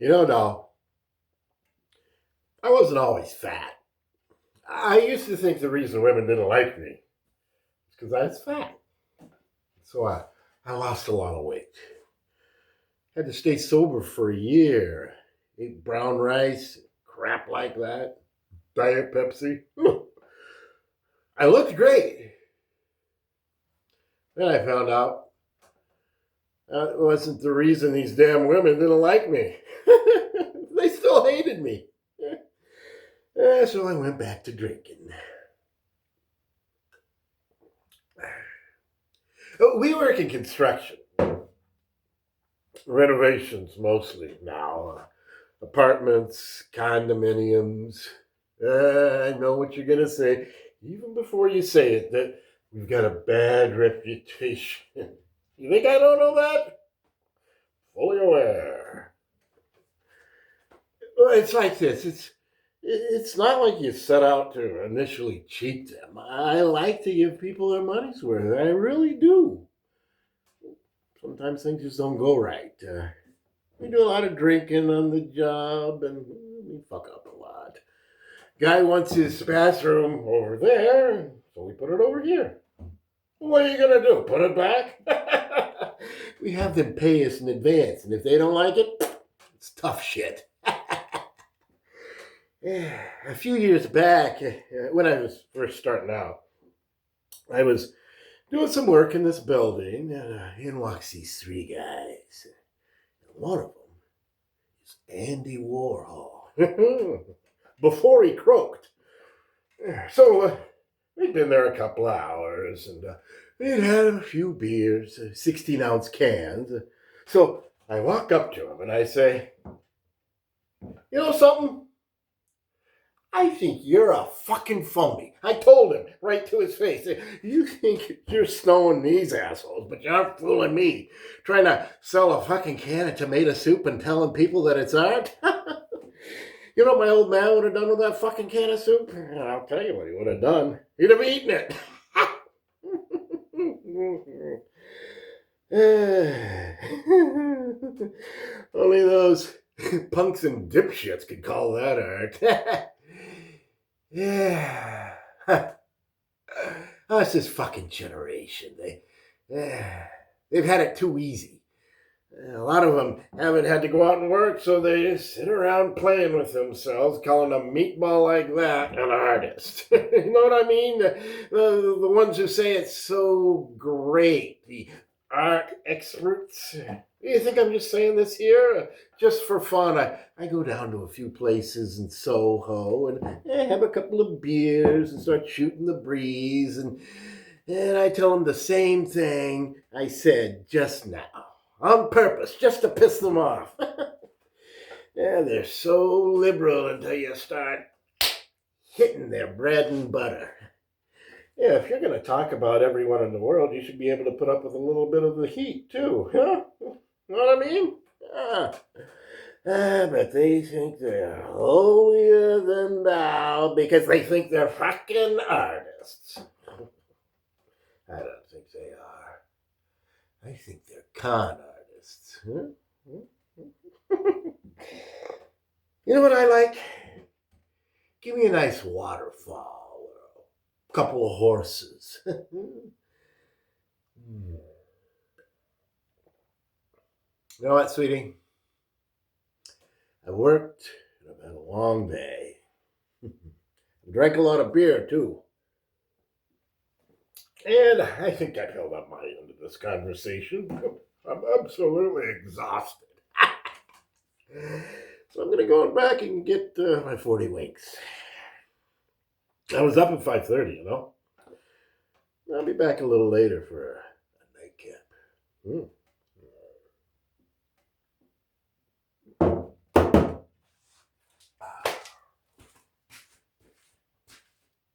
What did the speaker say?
Now, I wasn't always fat. I used to think the reason women didn't like me is because I was fat. So I lost a lot of weight. Had to stay sober for a year. Ate brown rice, crap like that. Diet Pepsi. I looked great. Then I found out that wasn't the reason these damn women didn't like me. They still hated me. So I went back to drinking. We work in construction, renovations mostly now, apartments, condominiums. I know what you're going to say, even before you say it, that we've got a bad reputation. You think I don't know that? Fully aware. Well, it's like this. It's not like you set out to initially cheat them. I like to give people their money's worth. I really do. Sometimes things just don't go right. We do a lot of drinking on the job, and we fuck up a lot. Guy wants his bathroom over there, so we put it over here. What are you gonna do? Put it back? We have them pay us in advance, and if they don't like it, it's tough shit. A few years back, when I was first starting out, I was doing some work in this building, and in walks these three guys. One of them is Andy Warhol. Before he croaked. So we'd been there a couple of hours, and we'd had a few beers, 16-ounce cans. So I walk up to him and I say, "You know something? I think you're a fucking phony." I told him right to his face. "You think you're snowing these assholes, but you're fooling me. Trying to sell a fucking can of tomato soup and telling people that it's art?" You know what my old man would have done with that fucking can of soup? I'll tell you what he would have done. He'd have eaten it. Only those punks and dipshits could call that art. Yeah. That's this fucking generation. They've had it too easy. A lot of them haven't had to go out and work, so they just sit around playing with themselves, calling a meatball like that an artist. You know what I mean? The ones who say it's so great, the art experts. You think I'm just saying this here just for fun? I go down to a few places in Soho and have a couple of beers and start shooting the breeze, and I tell them the same thing I said just now. On purpose, just to piss them off. Yeah, they're so liberal until you start hitting their bread and butter. Yeah, if you're going to talk about everyone in the world, you should be able to put up with a little bit of the heat, too. Huh? You know what I mean? But they think they're holier than thou because they think they're fucking artists. I don't think they are. I think they're con artists. Huh? You know what I like? Give me a nice waterfall or a couple of horses. You know what, sweetie? I worked and I've had a long day. I drank a lot of beer, too. And I think I've held up my end of this conversation. I'm absolutely exhausted. So I'm going to go back and get my 40 winks. I was up at 5:30, you know. I'll be back a little later for a nightcap.